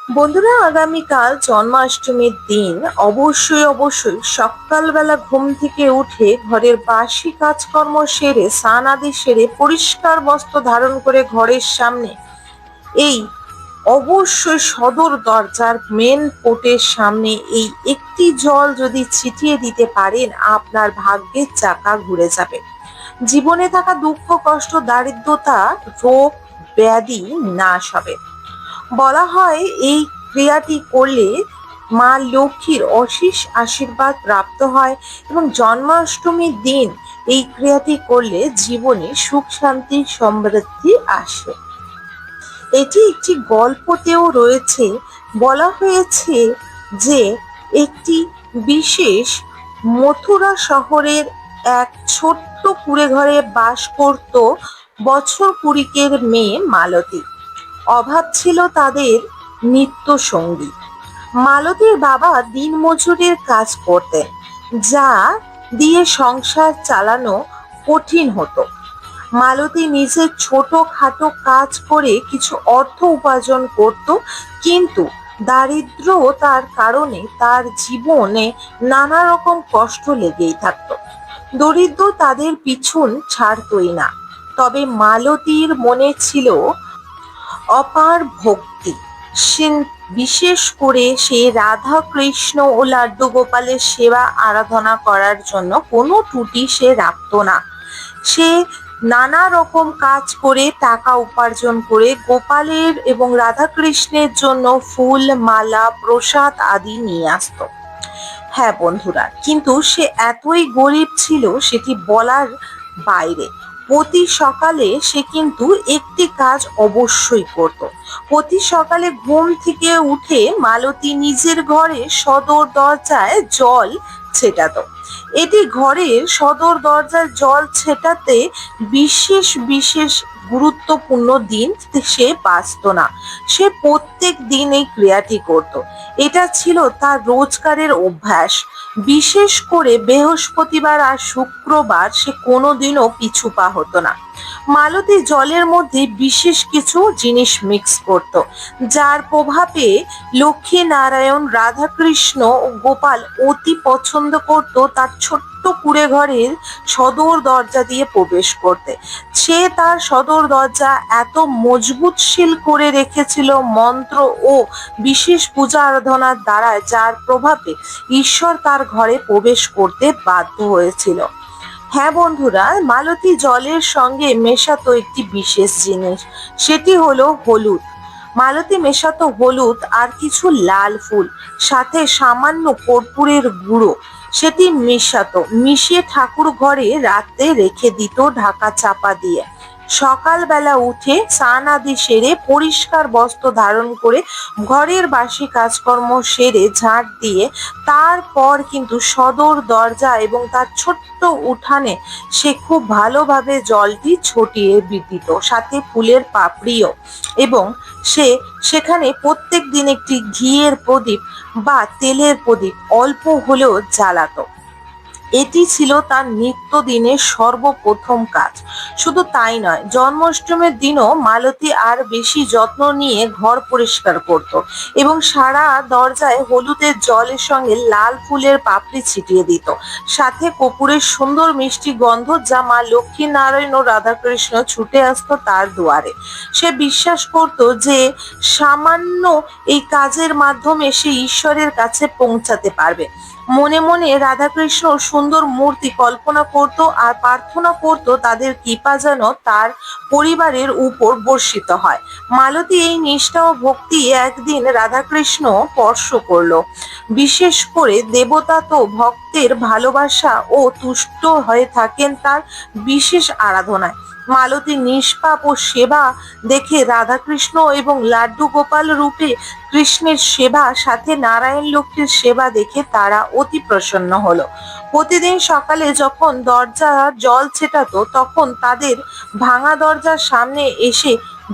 বন্ধুরা, আগামীকাল জন্মাষ্টমীর দিন অবশ্যই সকালবেলা ঘুম থেকে উঠে ঘরের বাসি কাজকর্ম সেরে স্নান আদি সেরে পরিষ্কার বস্ত্র ধারণ করে ঘরের সামনে এই অবশ্যই সদর দরজার মেন পোর্টের সামনে এই একটি জল যদি ছিটিয়ে দিতে পারেন, আপনার ভাগ্যের চাকা ঘুরে যাবে। জীবনে থাকা দুঃখ, কষ্ট, দারিদ্রতা, রোগ, ব্যাধি নাশ হবে। বলা হয় এই ক্রিয়াটি করলে মা লক্ষ্মীর অশেষ আশীর্বাদ প্রাপ্ত হয় এবং জন্মাষ্টমীর দিন এই ক্রিয়াটি করলে জীবনে সুখ, শান্তি, সমৃদ্ধি আসে। এটি একটি গল্পতেও রয়েছে। বলা হয়েছে যে একটি বিশেষ মথুরা শহরের এক ছোট্ট কুঁড়ে ঘরে বাস করত বছর কুড়িকের মেয়ে মালতী। অভাব ছিল তাদের নিত্য সঙ্গী। মালতীর বাবা দিনমজুরের কাজ করতেন, যা দিয়ে সংসার চালানো কঠিন হতো। মালতী নিজের ছোটখাটো কাজ করে কিছু অর্থ উপার্জন করত, কিন্তু দারিদ্রতার কারণে তার জীবনে নানা রকম কষ্ট লেগেই থাকতো। দরিদ্র তাদের পিছন ছাড়তই না। তবে মালতীর মনে ছিল অপার ভক্তি। সে বিশেষ করে সে রাধা কৃষ্ণ ও লাড্ডু গোপালের সেবা আরাধনা করার জন্য কোনো ত্রুটি সে রাখত না। সে নানা রকম কাজ করে টাকা উপার্জন করে গোপালের এবং রাধাকৃষ্ণের জন্য ফুল, মালা, প্রসাদ আদি নিয়ে আসতো। হ্যাঁ বন্ধুরা, কিন্তু সে এতই গরিব ছিল সেটি বলার বাইরে। প্রতি সকালে সে কিন্তু একটি কাজ অবশ্যই করত। প্রতি সকালে ঘুম থেকে উঠে মালতী নিজের ঘরে সদর দরজায় জল ছেটাতো। এটি ঘরের সদর দরজায় জল ছেটাতে বিশেষ গুরুত্বপূর্ণ দিন সে বাঁচত না। সে প্রত্যেক দিন এই ক্রিয়াটি করত। এটা ছিল তার রোজকারের অভ্যাস। বিশেষ করে বৃহস্পতিবার আর শুক্রবার সে কোনোদিনও পিছু পা হতো না। মালতী জলের মধ্যে বিশেষ কিছু জিনিস মিক্স করত, যার প্রভাবে লক্ষ্মী নারায়ণ, রাধাকৃষ্ণ ও গোপাল অতি পছন্দ করত তার ছোট্ট কুঁড়ে ঘরের সদর দরজা দিয়ে প্রবেশ করতে। সে তার সদর দরজা এত মজবুত সিল করে রেখেছিল মন্ত্র ও বিশেষ পূজা আরাধনার দ্বারা, যার প্রভাবে ঈশ্বর তার ঘরে প্রবেশ করতে বাধ্য হয়েছিল। হ্যাঁ বন্ধুরা, মালতী জলের সঙ্গে মেশাতো একটি বিশেষ জিনিস, সেটি হলো হলুদ। মালতী মেশাতো হলুদ আর কিছু লাল ফুল, সাথে সামান্য কর্পূরের গুঁড়ো। সেটি মিশিয়ে ঠাকুর ঘরে রাতে রেখে দিত ঢাকা চাপা দিয়ে। সকালবেলা উঠে স্নান আদি সেরে পরিষ্কার বস্ত্র ধারণ করে ঘরের বাসি কাজকর্ম সেরে ঝাঁট দিয়ে তারপর কিন্তু সদর দরজা এবং তার ছোট্ট উঠানে সে খুব ভালোভাবে জলটি ছটিয়ে দিত, সাথে ফুলের পাপড়িও। এবং সে সেখানে প্রত্যেক দিন একটি ঘিয়ের প্রদীপ বা তেলের প্রদীপ অল্প হলেও জ্বালাতো। এটি ছিল তার নিত্যদিনের সর্বপ্রথম কাজ। শুধু তাই নয়, জন্মাষ্টমীর দিনও মালতী আর বেশি যত্ন নিয়ে ঘর পরিষ্কার করত এবং সারা দরজায় হলুদের জলের সঙ্গে লাল ফুলের পাপড়ি ছিটিয়ে দিত, সাথে কর্পূরের সুন্দর মিষ্টি গন্ধ, যা মা লক্ষ্মী নারায়ণ ও রাধাকৃষ্ণ ছুটে আসতো তার দুয়ারে। সে বিশ্বাস করত যে সামান্য এই কাজের মাধ্যমে সে ঈশ্বরের কাছে পৌঁছাতে পারবে। মনে মনে রাধাকৃষ্ণ সুন্দর মূর্তি কল্পনা করত আর প্রার্থনা করত তাদের কৃপা যেন তার পরিবারের উপর বর্ষিত হয়। মালতী এই নিষ্ঠা ও ভক্তি একদিন রাধাকৃষ্ণ স্পর্শ করলো। বিশেষ করে দেবতা তো ভক্তের ভালোবাসা ও তুষ্ট হয়ে থাকেন তার বিশেষ আরাধনায়। মালতী নিষ্পাপ ও সেবা দেখে রাধাকৃষ্ণ এবং লাড্ডু গোপাল রূপে কৃষ্ণের সেবা, সাথে নারায়ণ লক্ষ্মীর সেবা দেখে তারা অতি প্রসন্ন হলো। প্রতিদিন সকালে যখন দরজা জল ছেটাতো, তখন তাদের ভাঙা দরজার সামনে এসে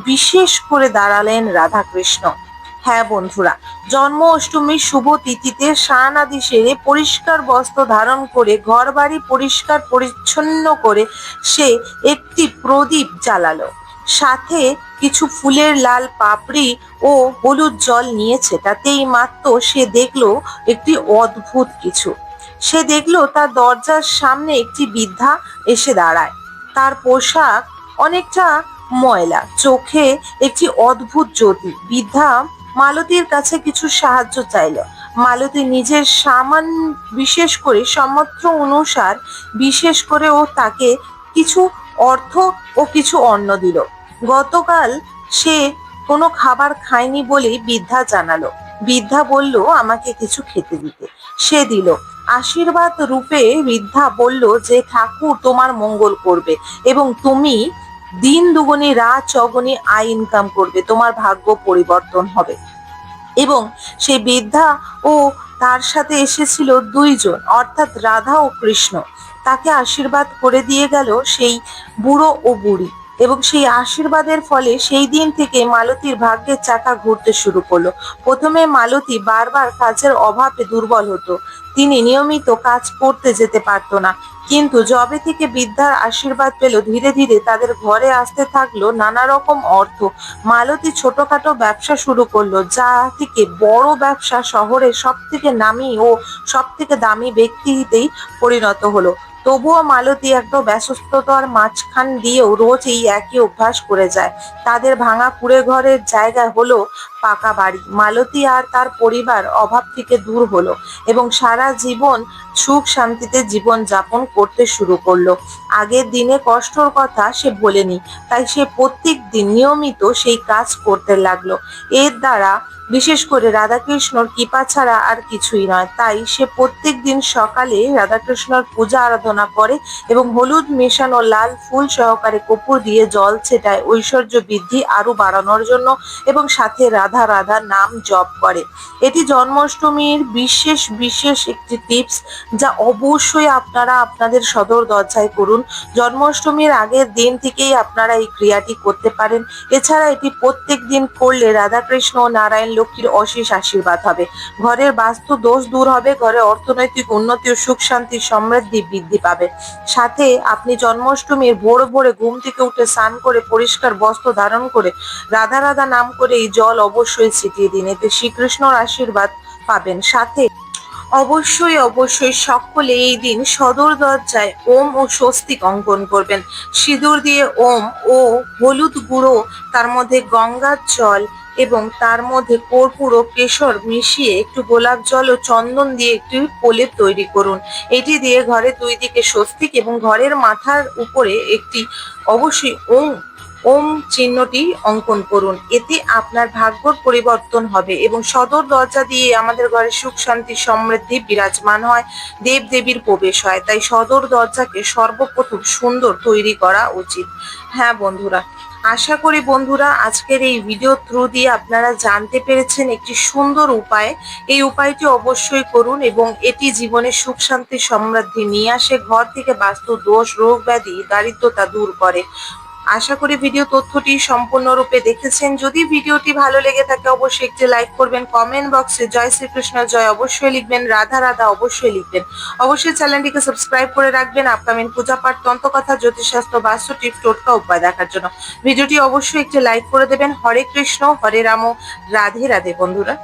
বিশেষ করে দাঁড়ালেন রাধাকৃষ্ণ। হ্যাঁ বন্ধুরা, জন্মাষ্টমীর শুভ তিথিতে স্নান আদি সেরে পরিষ্কার বস্ত্র ধারণ করে ঘর বাড়ি পরিষ্কার পরিচ্ছন্ন করে সে একটি প্রদীপ জ্বালালো। সাথে কিছু ফুলের লাল পাপড়ি ও হলুদ জল নিয়েছে। তাতেই মাত্র সে দেখলো একটি অদ্ভুত কিছু। সে দেখলো তার দরজার সামনে একটি বৃদ্ধা এসে দাঁড়ায়। তার পোশাক অনেকটা ময়লা, চোখে একটি অদ্ভুত জ্যোতি। বৃদ্ধা মালতীর কাছে কিছু সাহায্য চাইল। মালতী নিজের সামান, বিশেষ করে সামর্থ্য অনুসার বিশেষ করে ও তাকে কিছু অর্থ ও কিছু অন্ন দিল। গতকাল সে কোনো খাবার খায়নি বলেই বৃদ্ধা জানালো। বৃদ্ধা বলল আমাকে কিছু খেতে দিতে। সে দিল। আশীর্বাদ রূপে বৃদ্ধা বলল যে ঠাকুর তোমার মঙ্গল করবে এবং তুমি দিন দুগুনি রাত চগুনি আয় ইনকাম করবে, তোমার ভাগ্য পরিবর্তন হবে। এবং সেই বৃদ্ধা ও তার সাথে এসেছিল দুইজন, অর্থাৎ রাধা ও কৃষ্ণ। তাকে আশীর্বাদ করে দিয়ে গেল সেই বুড়ো ও বুড়ি। এবং সেই আশীর্বাদের ফলে সেই দিন থেকে মালতীর ভাগ্যের চাকা ঘুরতে শুরু করলো। প্রথমে মালতী বারবার কাজের অভাবে দুর্বল হতো। তিনি নিয়মিত কাজ করতে যেতে পারতো না। কিন্তু যবে থেকে বৃদ্ধার আশীর্বাদ পেল, ধীরে ধীরে তাদের ঘরে আসতে থাকলো নানা রকম অর্থ। মালতী ছোটখাটো ব্যবসা শুরু করলো, যা থেকে বড় ব্যবসা শহরের সব থেকে নামী ও সব থেকে দামি ব্যক্তিতেই পরিণত হলো। তবুও মালতী একদম ব্যস্ততার মাঝখান দিয়েও রোজ এই একই অভ্যাস করে যায়। তাদের ভাঙা কুড়ে ঘরের জায়গায় হলো পাকা বাড়ি। মালতী আর তার পরিবার অভাব থেকে দূর হলো এবং সারা জীবন সুখ শান্তিতে জীবন যাপন করতে শুরু করলো। আগের দিনে কষ্টর কথা সে ভোলেনি, তাই সে প্রত্যেক দিন নিয়মিত সেই কাজ করতে লাগলো। এর দ্বারা বিশেষ করে রাধাকৃষ্ণর কৃপা ছাড়া আর কিছুই নয়। তাই সে প্রত্যেক দিন সকালে রাধাকৃষ্ণর পূজা আরাধনা করে এবং হলুদ মেশানো লাল ফুল সহকারে কর্পূর দিয়ে জল ছেটায় ঐশ্বর্য বৃদ্ধি আরো বাড়ানোর জন্য এবং সাথে রাধা রাধা নাম জপ করে। এটি জন্মাষ্টমীর বিশেষ বিশেষ একটি টিপস, যা অবশ্যই আপনারা আপনাদের সদর দরজায় করুন। জন্মাষ্টমীর আগের দিন থেকেই আপনারা এই ক্রিয়াটি করতে পারেন। এছাড়া এটি প্রত্যেক দিন করলে রাধাকৃষ্ণ ও নারায়ণ লক্ষ্মীর অশেষ আশীর্বাদ হবে। ঘরের বাস্তু দোষ দূর হবে, ঘরে অর্থনৈতিক উন্নতি ও সুখ শান্তি সমৃদ্ধি বৃদ্ধি পাবে। সাথে আপনি জন্মাষ্টমীর ভোর ভোরে ঘুম থেকে উঠে স্নান করে পরিষ্কার বস্ত্র ধারণ করে রাধা রাধা নাম করে এই জল অবশ্যই ছিটিয়ে দিন, এতে শ্রীকৃষ্ণর আশীর্বাদ পাবেন। সাথে অবশ্যই অবশ্যই সকলে এই দিন সদর দরজায় ওম ও স্বস্তিক অঙ্কন করবেন। সিঁদুর দিয়ে ওম ও হলুদ গুঁড়ো, তার মধ্যে গঙ্গার জল এবং তার মধ্যে কর্পূর ও কেশর মিশিয়ে একটু গোলাপ জল ও চন্দন দিয়ে একটি প্রলেপ তৈরি করুন। এটি দিয়ে ঘরের দুই দিকে স্বস্তিক এবং ঘরের মাথার উপরে একটি অবশ্যই ওম চিহ্নটি অঙ্কন করুন। এতে আপনার ভাগ্যর পরিবর্তন হবে এবং সদর দরজা দিয়ে আমাদের ঘরে সুখ শান্তি সমৃদ্ধি বিরাজমান হয়, দেব দেবীর প্রবেশ হয়। তাই সদর দরজাকে সর্বপ্রথম সুন্দর তৈরি করা উচিত। হ্যাঁ বন্ধুরা, আশা করি বন্ধুরা আজকের এই ভিডিও থ্রু দিয়ে আপনারা জানতে পেরেছেন একটি সুন্দর উপায়। এই উপায়টি অবশ্যই করুন এবং এটি জীবনে সুখ শান্তি সমৃদ্ধি নিয়ে আসে, ঘর থেকে বাস্তু দোষ, রোগ ব্যাধি, দারিদ্রতা দূর করে। আশা করি ভিডিও তথ্যটি সম্পূর্ণরূপে দেখেছেন। যদি ভিডিওটি ভালো লেগে থাকে অবশ্যই একটি লাইক করবেন, কমেন্ট বক্সে জয় শ্রীকৃষ্ণ জয় অবশ্যই লিখবেন, রাধা রাধা অবশ্যই লিখবেন। অবশ্যই চ্যানেলটিকে সাবস্ক্রাইব করে রাখবেন আপকামিং পূজা পাঠ, তন্ত্রকথা, জ্যোতিষশাস্ত্র, বাস্তু টিপস, টোটকা উপায় দেখার জন্য। ভিডিওটি অবশ্যই একটি লাইক করে দেবেন। হরে কৃষ্ণ হরে রাম, রাধে রাধে বন্ধুরা।